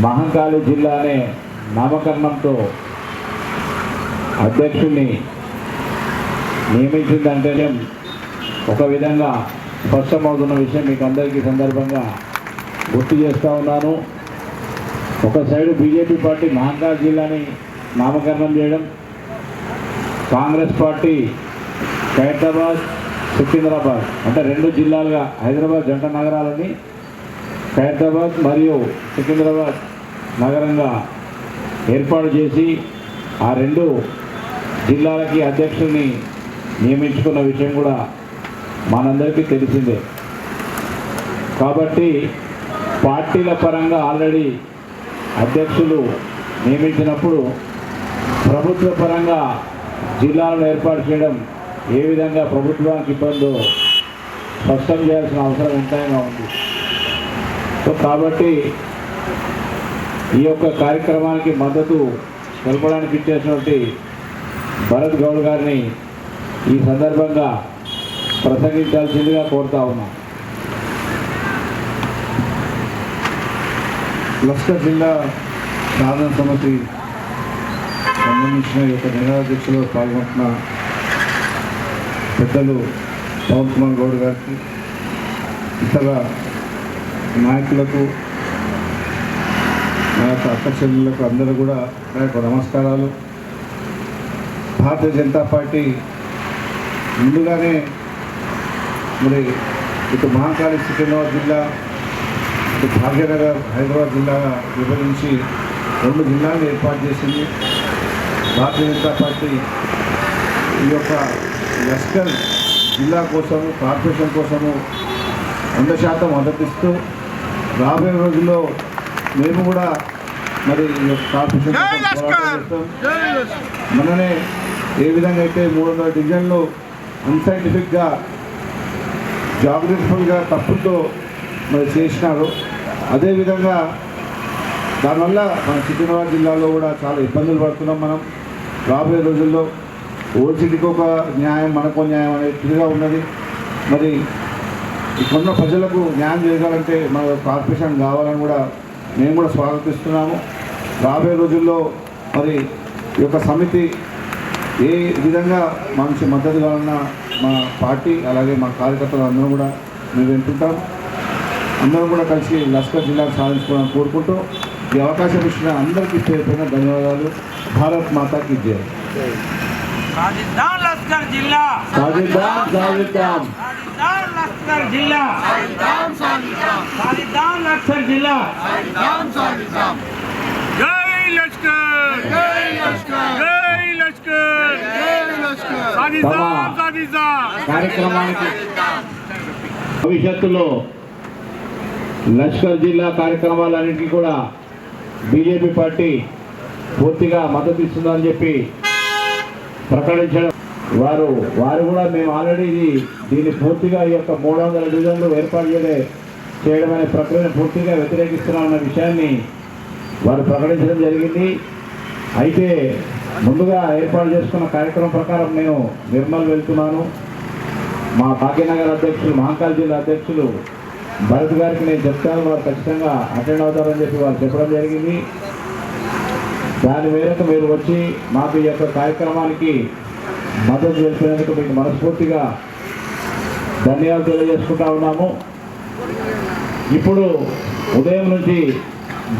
మహంకాళి జిల్లా అనే నామకరణంతో అధ్యక్షుడిని నియమించిందంటే ఒక విధంగా స్పష్టమవుతున్న విషయం మీకు అందరికీ సందర్భంగా గుర్తు చేస్తూ ఉన్నాను. ఒక సైడు బీజేపీ పార్టీ మహంకాళి జిల్లాని నామకరణం చేయడం, కాంగ్రెస్ పార్టీ ఖైరతాబాద్, సికింద్రాబాద్ అంటే 2 జిల్లాలుగా హైదరాబాద్ జంట నగరాలని ఖైరతాబాద్ మరియు సికింద్రాబాద్ నగరంగా ఏర్పాటు చేసి ఆ 2 జిల్లాలకి అధ్యక్షుల్ని నియమించుకున్న విషయం కూడా మనందరికీ తెలిసిందే. కాబట్టి పార్టీల పరంగా ఆల్రెడీ అధ్యక్షులు నియమించినప్పుడు ప్రభుత్వ పరంగా జిల్లాలను ఏర్పాటు చేయడం ఏ విధంగా ప్రభుత్వానికి ఇబ్బందో స్పష్టం చేయాల్సిన అవసరం ఎంతైనా ఉంది. సో కాబట్టి ఈ యొక్క కార్యక్రమానికి మద్దతు తెలపడానికి ఇచ్చేసినటువంటి భరత్ గౌడ్ గారిని ఈ సందర్భంగా ప్రసంగించాల్సిందిగా కోరుతా ఉన్నాం. లష్కర్ జిల్లా సాధన సమితి సంబంధించిన యొక్క నిరాధ్యక్షులు పాల్గొంటున్న పెద్దలు పవన్ కుమార్ గౌడ్ గారికి, ఇతర నాయకులకు, నా యొక్క అక్కచెల్లెలకు అందరూ కూడా నా యొక్క నమస్కారాలు. భారతీయ జనతా పార్టీ ముందుగానే మరి ఇటు మహాకాళి సికింద్రాబాద్ జిల్లా, ఇటు భాగ్యనగర్ హైదరాబాద్ జిల్లాగా విభజించి 2 జిల్లాలను ఏర్పాటు చేసింది. భారతీయ జనతా పార్టీ ఈ యొక్క లష్కర్ జిల్లా కోసము, కార్పొరేషన్ కోసము 100% మద్దతిస్తూ రాబోయే రోజుల్లో మేము కూడా మరి ఈ యొక్క కార్పొరేషన్ కోసం పోరాటం చేస్తాం. మననే ఏ విధంగా అయితే 300 డివిజన్లు అన్సైంటిఫిక్గా, జాగ్రఫికల్గా తప్పుతో మరి చేసినారు. అదేవిధంగా దానివల్ల మన సికింద్రాబాద్ జిల్లాలో కూడా చాలా ఇబ్బందులు పడుతున్నాం. మనం రాబోయే రోజుల్లో ఓల్సిటీకి ఒక న్యాయం, మనకో న్యాయం అనేది తిరిగా ఉన్నది. మరి ఇక్కడున్న ప్రజలకు న్యాయం చేయగలంటే మన కార్పొరేషన్ కావాలని కూడా మేము కూడా స్వాగతిస్తున్నాము. రాబోయే రోజుల్లో మరి ఈ యొక్క సమితి ఏ విధంగా మంచి మద్దతు కావాలన్నా మా పార్టీ అలాగే మా కార్యకర్తలు అందరూ కూడా మేము వింటుంటాం. అందరం కూడా కలిసి లష్కర్ జిల్లాకు సాధించుకోవాలని కోరుకుంటూ ఈ అవకాశం ఇచ్చిన అందరికీ పేరుపైన ధన్యవాదాలు. భారత్ మాతాకి జై. సాధిద్దాం లష్కర్ జిల్లా, సాధిద్దాం సాధిద్దాం, సాధిద్దాం లష్కర్ జిల్లా, సాధిద్దాం లష్కర్ జిల్లా. జై లష్కర్, జై లష్కర్, జై లష్కర్, జై లష్కర్. సాధిద్దాం, సాధిద్దాం. కార్యక్రమానికి భవిష్యత్తులో లష్కర్ జిల్లా కార్యక్రమాలన్నింటికీ కూడా బీజేపీ పార్టీ పూర్తిగా మద్దతు ఇస్తుందని చెప్పి ప్రకటించడం, వారు కూడా మేము ఆల్రెడీ దీన్ని పూర్తిగా ఈ యొక్క 300 డివిజన్లు ఏర్పాటు చేయడం అనే ప్రక్రియను పూర్తిగా వ్యతిరేకిస్తున్నామన్న విషయాన్ని వారు ప్రకటించడం జరిగింది. అయితే ముందుగా ఏర్పాటు చేసుకున్న కార్యక్రమం ప్రకారం నేను నిర్మల్ వెళ్తున్నాను. మా భాగ్యనగర్ అధ్యక్షులు, మహాకాళి జిల్లా అధ్యక్షులు భరత్ గారికి నేను చెప్తాను, వారు ఖచ్చితంగా అటెండ్ అవుతారని చెప్పి వారు చెప్పడం జరిగింది. దాని మేరకు మీరు వచ్చి మాకు ఈ యొక్క కార్యక్రమానికి మద్దతు తెలిపినందుకు మీకు మనస్ఫూర్తిగా ధన్యవాదాలు తెలియజేసుకుంటా ఉన్నాము. ఇప్పుడు ఉదయం నుంచి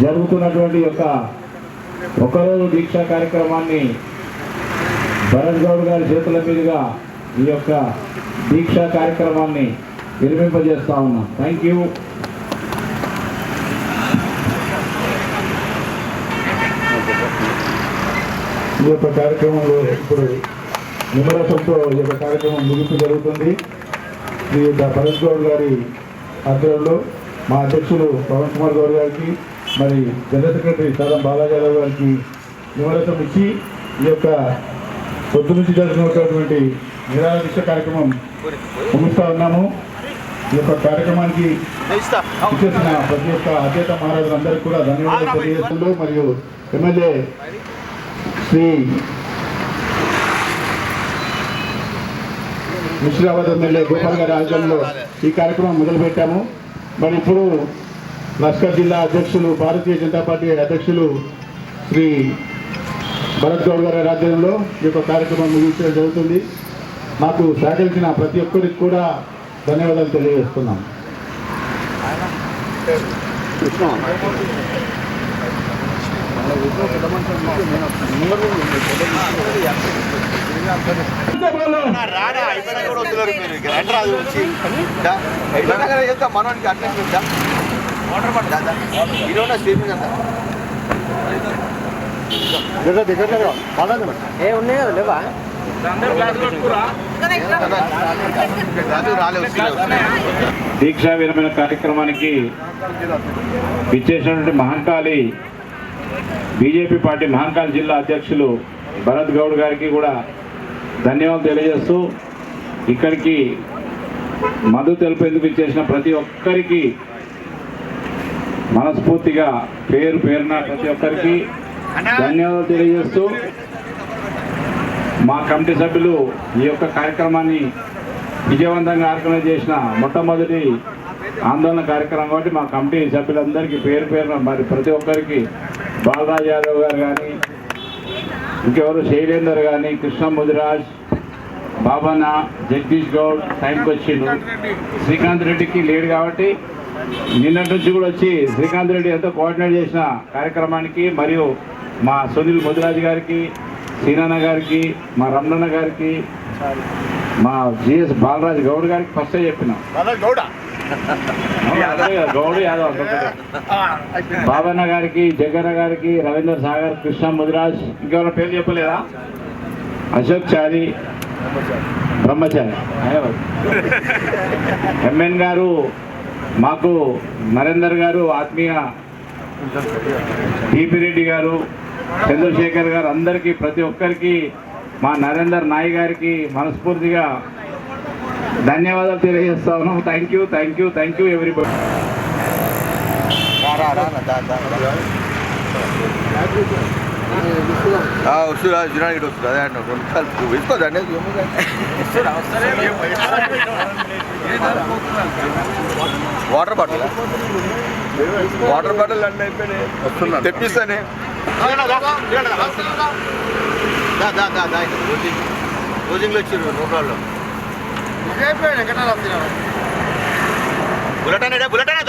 జరుగుతున్నటువంటి యొక్క ఒకరోజు దీక్షా కార్యక్రమాన్ని భరత్ గౌడ్ గారి చేతుల మీదుగా ఈ యొక్క దీక్షా కార్యక్రమాన్ని నిర్మింపజేస్తా ఉన్నాం. Thank you. ఈ యొక్క కార్యక్రమంలో ఇప్పుడు నిమ్మరసంతో ఈ యొక్క కార్యక్రమం ముగింపు జరుగుతుంది. ఈ భరత్ గౌడ్ గారి ఆధ్వర్యంలో మా అధ్యక్షులు పవన్ కుమార్ గౌడ్ గారికి, మరి జనరల్ సెక్రటరీ సాదం బాలాజీ యాదవ్ గారికి నిమ్మరసం ఇచ్చి ఈ యొక్క పొద్దు నుంచి జరుగుతున్నటువంటి నిరాహార దీక్ష కార్యక్రమం ముగిస్తూ ఉన్నాము. ఈ యొక్క కార్యక్రమానికి ఇచ్చేసిన ప్రతి ఒక్క అధ్యక్ష మహారాజులందరికీ కూడా ధన్యవాదాలు తెలియజేస్తూ, మరియు ఎమ్మెల్యే శ్రీ ముషిరాబాద్ ఎమ్మెల్యే గోపాల్ గారి ఆధ్వర్యంలో ఈ కార్యక్రమం మొదలుపెట్టాము. మరి ఇప్పుడు లష్కర్ జిల్లా అధ్యక్షులు, భారతీయ జనతా పార్టీ అధ్యక్షులు శ్రీ భరత్ గౌడ్ గారి ఆధ్వర్యంలో ఈ యొక్క కార్యక్రమం ముగించడం జరుగుతుంది. మాకు సహకరించిన ప్రతి ఒక్కరికి కూడా ధన్యవాదాలు తెలియజేస్తున్నాం. మనోనికి అట్లా ఏ ఉన్నాయి కదా లేవా దీక్షా విరమణ కార్యక్రమానికి ఇచ్చేసినటువంటి మహంకాళి బీజేపీ పార్టీ మహంకాళి జిల్లా అధ్యక్షులు భరత్ గౌడ్ గారికి కూడా ధన్యవాదాలు తెలియజేస్తూ, ఇక్కడికి మద్దతు తెలిపేందుకు ఇచ్చేసిన ప్రతి ఒక్కరికి మనస్ఫూర్తిగా పేరున ప్రతి ఒక్కరికి ధన్యవాదాలు తెలియజేస్తూ, మా కమిటీ సభ్యులు ఈ యొక్క కార్యక్రమాన్ని విజయవంతంగా ఆర్గనైజ్ చేసిన మొట్టమొదటి ఆందోళన కార్యక్రమం కాబట్టి మా కమిటీ సభ్యులందరికీ పేరు పేరున మరి ప్రతి ఒక్కరికి బాలరాజ్ యాదవ్ గారు కానీ ఇంకెవరు శైలేందర్ కానీ కృష్ణ ముదిరాజ్ బాబన్న జగదీష్ గౌడ్ టైంకి వచ్చిండు. శ్రీకాంత్ రెడ్డికి లేడు కాబట్టి నిన్నటి నుంచి కూడా వచ్చి శ్రీకాంత్ రెడ్డి ఎంతో కోఆర్డినేట్ చేసిన కార్యక్రమానికి మరియు మా సునీల్ ముదిరాజ్ గారికి, సీనన్న గారికి, మా రమణన్న గారికి, మా జిఎస్ బాలరాజ్ గౌడ్ గారికి ఫస్టే చెప్పినాం. గౌడ్ యాదవ్ బాబన్న గారికి, జగన్న గారికి, రవీంద్ర సాగర్, కృష్ణ ముదిరాజ్, ఇంకెవరి పేరు చెప్పలేదా, అశోక్ చారి, బ్రహ్మచారి, ఎంఎన్ గారు, మాకు నరేందర్ గారు, ఆత్మీయ టీపీ రెడ్డి గారు, చంద్రశేఖర్ గారు, అందరికీ ప్రతి ఒక్కరికి మా నరేందర్ నాయ్ గారికి మనస్ఫూర్తిగా ధన్యవాదాలు తెలియజేస్తా ఉన్నాం. Thank you everybody. Water bottle అన్నీ అయిపోయినాయి, వస్తున్నా తెప్పిస్తానే. కోచింగ్లో వచ్చారు 3 రోజుల్లో బుల్లెట్ అనేదా బుల్లెట్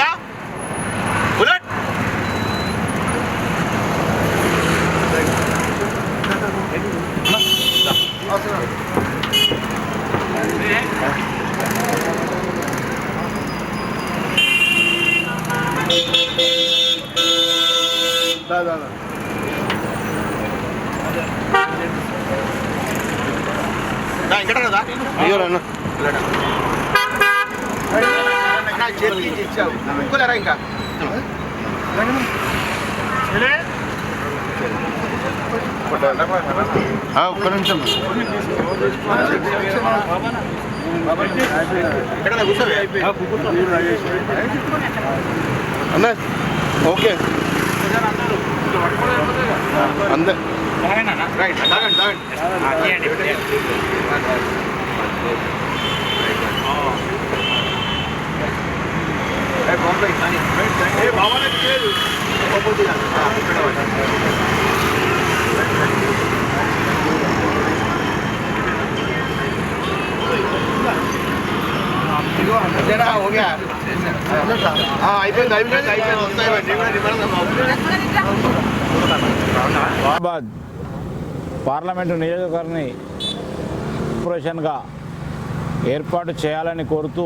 ఇంకటా చేతికి ఇచ్చావు ఇంకోలేరా ఇంకా ఒక్క నిమిషం కూర్చోవే అన్న. ఓకే అంతే రైట్ హైదరాబాద్ పార్లమెంటు నియోజకవర్గాన్ని కార్పొరేషన్గా ఏర్పాటు చేయాలని కోరుతూ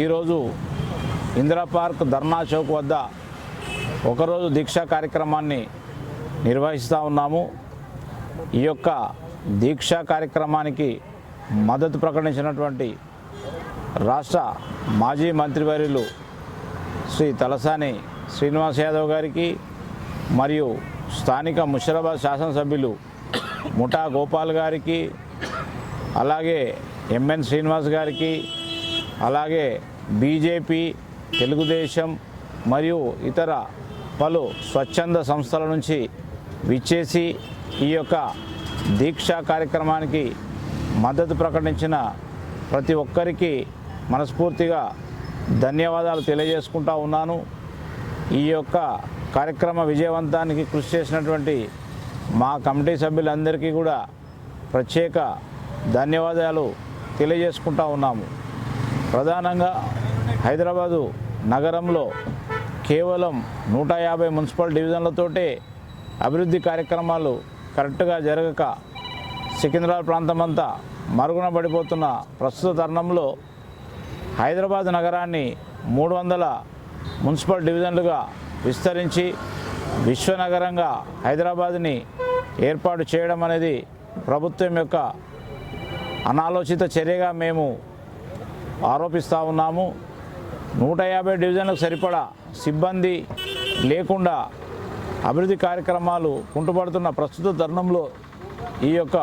ఈరోజు ఇందిరా పార్క్ ధర్నా చౌక్ వద్ద ఒకరోజు దీక్షా కార్యక్రమాన్ని నిర్వహిస్తూ ఉన్నాము. ఈ యొక్క దీక్షా కార్యక్రమానికి మద్దతు ప్రకటించినటువంటి రాష్ట్ర మాజీ మంత్రివర్యులు శ్రీ తలసాని శ్రీనివాస్ యాదవ్ గారికి మరియు స్థానిక ముషిరాబాద్ శాసనసభ్యులు ముఠా గోపాల్ గారికి, అలాగే ఎంఎన్ శ్రీనివాస్ గారికి, అలాగే బీజేపీ, తెలుగుదేశం మరియు ఇతర పలు స్వచ్ఛంద సంస్థల నుంచి విచ్చేసి ఈ యొక్క దీక్షా కార్యక్రమానికి మద్దతు ప్రకటించిన ప్రతి ఒక్కరికి మనస్ఫూర్తిగా ధన్యవాదాలు తెలియజేసుకుంటా ఉన్నాను. ఈ యొక్క కార్యక్రమ విజయవంతానికి కృషి చేసినటువంటి మా కమిటీ సభ్యులందరికీ కూడా ప్రత్యేక ధన్యవాదాలు తెలియజేసుకుంటా ఉన్నాము. ప్రధానంగా హైదరాబాదు నగరంలో కేవలం 150 మున్సిపల్ డివిజన్లతోటే అభివృద్ధి కార్యక్రమాలు కరెక్ట్గా జరగక సికింద్రాబాద్ ప్రాంతమంతా మరుగున పడిపోతున్న ప్రస్తుత తరుణంలో హైదరాబాద్ నగరాన్ని 300 మున్సిపల్ డివిజన్లుగా విస్తరించి విశ్వనగరంగా హైదరాబాద్ని ఏర్పాటు చేయడం అనేది ప్రభుత్వం యొక్క అనాలోచిత చర్యగా మేము ఆరోపిస్తూ ఉన్నాము. 150 డివిజన్లకు సరిపడా సిబ్బంది లేకుండా అభివృద్ధి కార్యక్రమాలు కుంటుపడుతున్న ప్రస్తుత తరుణంలో ఈ యొక్క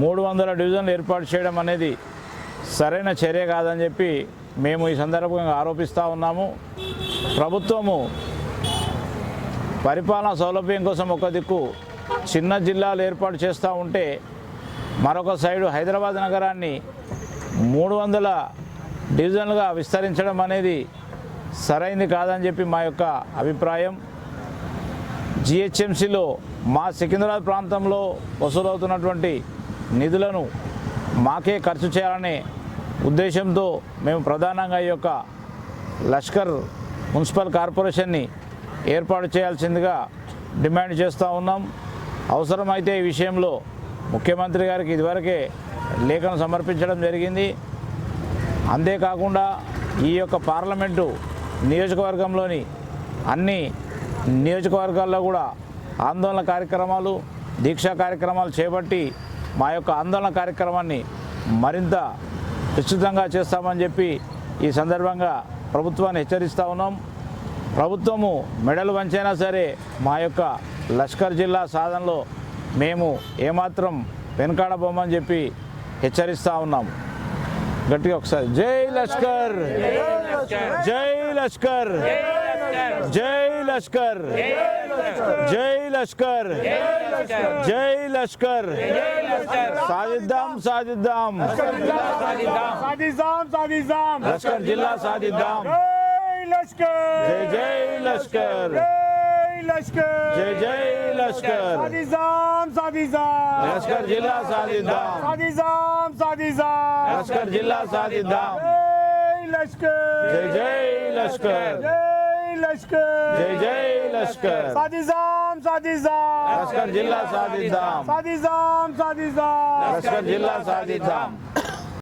300 డివిజన్లు ఏర్పాటు చేయడం అనేది సరైన చర్య కాదని చెప్పి మేము ఈ సందర్భంగా ఆరోపిస్తూ ఉన్నాము. ప్రభుత్వము పరిపాలనా సౌలభ్యం కోసం ఒక దిక్కు చిన్న జిల్లాలు ఏర్పాటు చేస్తూ ఉంటే మరొక సైడు హైదరాబాద్ నగరాన్ని 300 డివిజన్లుగా విస్తరించడం అనేది సరైంది కాదని చెప్పి మా యొక్క అభిప్రాయం. జిహెచ్ఎంసీలో మా సికింద్రాబాద్ ప్రాంతంలో వసూలవుతున్నటువంటి నిధులను మాకే ఖర్చు చేయాలనే ఉద్దేశంతో మేము ప్రధానంగా ఈ యొక్క లష్కర్ మున్సిపల్ కార్పొరేషన్ని ఏర్పాటు చేయాల్సిందిగా డిమాండ్ చేస్తూ ఉన్నాం. అవసరమైతే ఈ విషయంలో ముఖ్యమంత్రి గారికి ఇదివరకే లేఖను సమర్పించడం జరిగింది. అంతేకాకుండా ఈ యొక్క పార్లమెంటు నియోజకవర్గంలోని అన్ని నియోజకవర్గాల్లో కూడా ఆందోళన కార్యక్రమాలు, దీక్షా కార్యక్రమాలు చేపట్టి మా యొక్క ఆందోళన కార్యక్రమాన్ని మరింత విస్తృతంగా చేస్తామని చెప్పి ఈ సందర్భంగా ప్రభుత్వాన్ని హెచ్చరిస్తూ ఉన్నాం. ప్రభుత్వము మెడలు వంచైనా సరే మా యొక్క లష్కర్ జిల్లా సాధనలో మేము ఏమాత్రం వెనకాడబోమని చెప్పి హెచ్చరిస్తూ ఉన్నాం. గట్టిగా ఒకసారి జై లష్కర్, జై లష్కర్, జై లష్కర్, జై లష్కర్, జై లష్కర్. సాధిద్దాం, సాధిద్దాం, లష్కర్ జిల్లా సాధిద్దాం. జై జై లష్కర్, జై జై లష్కర్, లష్కర్ జిల్లా సాధిద్దాం, లష్కర్ జిల్లా సాధిద్దాం. జై జై లష్కర్, జై జై లష్కర్, లష్కర్ జిల్లా సాధిద్దాం, లష్కర్ జిల్లా సాధిద్దాం.